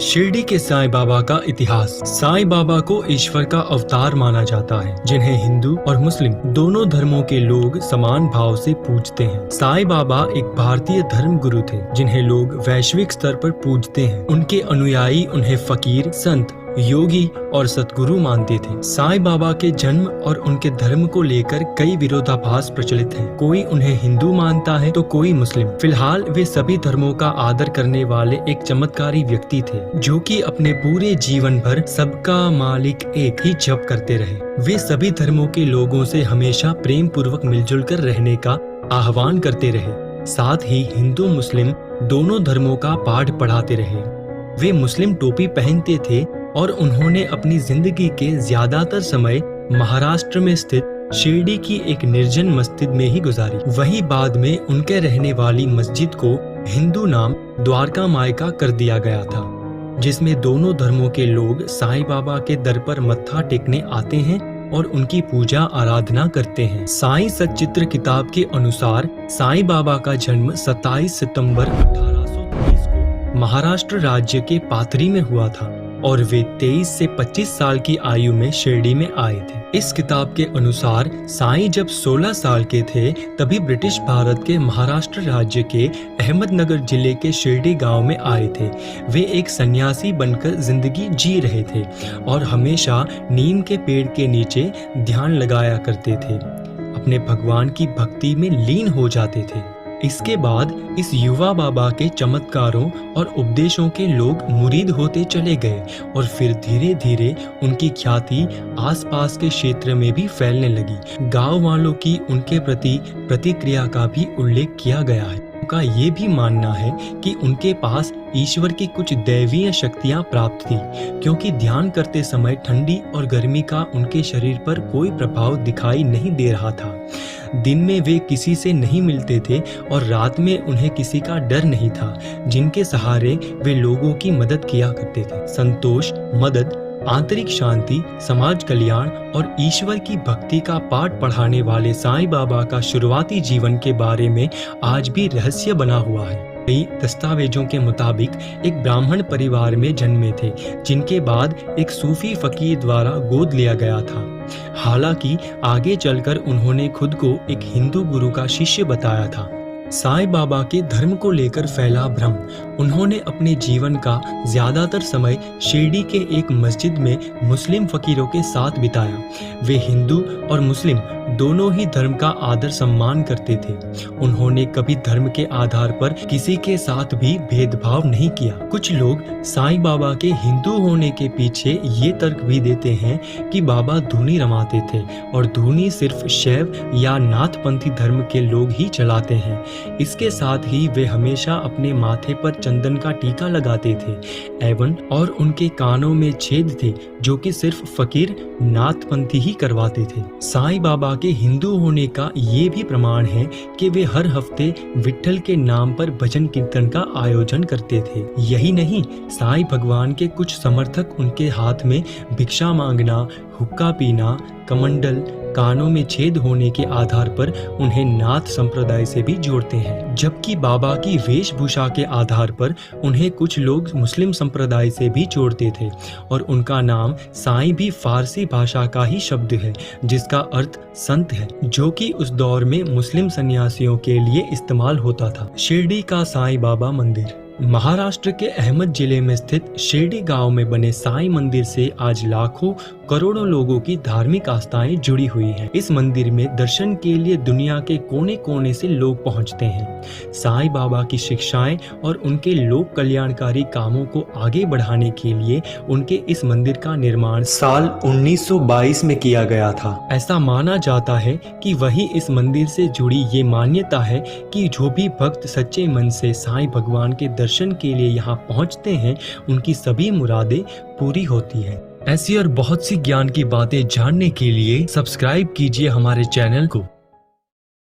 शिरडी के साईं बाबा का इतिहास। साईं बाबा को ईश्वर का अवतार माना जाता है, जिन्हें हिंदू और मुस्लिम दोनों धर्मों के लोग समान भाव से पूजते हैं। साईं बाबा एक भारतीय धर्म गुरु थे, जिन्हें लोग वैश्विक स्तर पर पूजते हैं। उनके अनुयायी उन्हें फकीर, संत, योगी और सतगुरु मानते थे। साईं बाबा के जन्म और उनके धर्म को लेकर कई विरोधाभास प्रचलित हैं। कोई उन्हें हिंदू मानता है तो कोई मुस्लिम। फिलहाल वे सभी धर्मों का आदर करने वाले एक चमत्कारी व्यक्ति थे, जो कि अपने पूरे जीवन भर सबका मालिक एक ही जप करते रहे। वे सभी धर्मों के लोगों से हमेशा प्रेम पूर्वक मिलजुल कर रहने का आह्वान करते रहे। साथ ही हिंदू मुस्लिम दोनों धर्मों का पाठ पढ़ाते रहे। वे मुस्लिम टोपी पहनते थे और उन्होंने अपनी जिंदगी के ज्यादातर समय महाराष्ट्र में स्थित शिरडी की एक निर्जन मस्जिद में ही गुजारी। वहीं बाद में उनके रहने वाली मस्जिद को हिंदू नाम द्वारका माई का कर दिया गया था, जिसमें दोनों धर्मों के लोग साईं बाबा के दर पर मत्था टेकने आते हैं और उनकी पूजा आराधना करते हैं। साईं सच्चित्र किताब के अनुसार साईं बाबा का जन्म 27 सितंबर 1819 को महाराष्ट्र राज्य के पाथरी में हुआ था और वे 23 से 25 साल की आयु में शिरडी में आए थे। इस किताब के अनुसार साईं जब 16 साल के थे तभी ब्रिटिश भारत के महाराष्ट्र राज्य के अहमदनगर जिले के शिरडी गांव में आए थे। वे एक सन्यासी बनकर जिंदगी जी रहे थे और हमेशा नीम के पेड़ के नीचे ध्यान लगाया करते थे। अपने भगवान की भक्ति में लीन हो जाते थे। इसके बाद इस युवा बाबा के चमत्कारों और उपदेशों के लोग मुरीद होते चले गए और फिर धीरे धीरे उनकी ख्याति आसपास के क्षेत्र में भी फैलने लगी। गांव वालों की उनके प्रति प्रतिक्रिया का भी उल्लेख किया गया है। उनका ये भी मानना है कि उनके पास ईश्वर की कुछ दैवीय शक्तियां प्राप्त थी, क्योंकि ध्यान करते समय ठंडी और गर्मी का उनके शरीर पर कोई प्रभाव दिखाई नहीं दे रहा था। दिन में वे किसी से नहीं मिलते थे और रात में उन्हें किसी का डर नहीं था, जिनके सहारे वे लोगों की मदद किया करते थे। संतोष, मदद, आंतरिक शांति, समाज कल्याण और ईश्वर की भक्ति का पाठ पढ़ाने वाले साईं बाबा का शुरुआती जीवन के बारे में आज भी रहस्य बना हुआ है। कई दस्तावेजों के मुताबिक एक ब्राह्मण परिवार में जन्मे थे, जिनके बाद एक सूफी फकीर द्वारा गोद लिया गया था। हालांकि आगे चलकर उन्होंने खुद को एक हिंदू गुरु का शिष्य बताया था। साईं बाबा के धर्म को लेकर फैला भ्रम। उन्होंने अपने जीवन का ज्यादातर समय शिरडी के एक मस्जिद में मुस्लिम फकीरों के साथ बिताया। वे हिंदू और मुस्लिम दोनों ही धर्म का आदर सम्मान करते थे। उन्होंने कभी धर्म के आधार पर किसी के साथ भी भेदभाव नहीं किया। कुछ लोग साईं बाबा के हिंदू होने के पीछे ये तर्क भी देते हैं कि बाबा धूनी रमाते थे और धूनी सिर्फ शैव या नाथपंथी धर्म के लोग ही चलाते हैं। इसके साथ ही वे हमेशा अपने माथे पर चंदन का टीका लगाते थे एवं और उनके कानों में छेद थे, जो कि सिर्फ फकीर नाथपंथी ही करवाते थे। साईं बाबा के हिंदू होने का ये भी प्रमाण है कि वे हर हफ्ते विट्ठल के नाम पर भजन कीर्तन का आयोजन करते थे। यही नहीं, साईं भगवान के कुछ समर्थक उनके हाथ में भिक्षा मांगना, हुक्का पीना, कमंडल, कानों में छेद होने के आधार पर उन्हें नाथ संप्रदाय से भी जोड़ते हैं, जबकि बाबा की वेशभूषा के आधार पर उन्हें कुछ लोग मुस्लिम संप्रदाय से भी जोड़ते थे और उनका नाम साईं भी फारसी भाषा का ही शब्द है, जिसका अर्थ संत है, जो कि उस दौर में मुस्लिम सन्यासियों के लिए इस्तेमाल होता था। शिरडी का साईं बाबा मंदिर। महाराष्ट्र के अहमद जिले में स्थित शिरडी गांव में बने साईं मंदिर से आज लाखों करोड़ों लोगों की धार्मिक आस्थाएं जुड़ी हुई हैं। इस मंदिर में दर्शन के लिए दुनिया के कोने कोने से लोग पहुंचते हैं। साईं बाबा की शिक्षाएं और उनके लोक कल्याणकारी कामों को आगे बढ़ाने के लिए उनके इस मंदिर का निर्माण साल 1922 में किया गया था। ऐसा माना जाता है कि वही इस मंदिर से जुड़ी ये मान्यता है कि जो भी भक्त सच्चे मन से साईं भगवान के दर्शन के लिए यहाँ पहुँचते हैं, उनकी सभी मुरादें पूरी होती हैं। ऐसी और बहुत सी ज्ञान की बातें जानने के लिए सब्सक्राइब कीजिए हमारे चैनल को।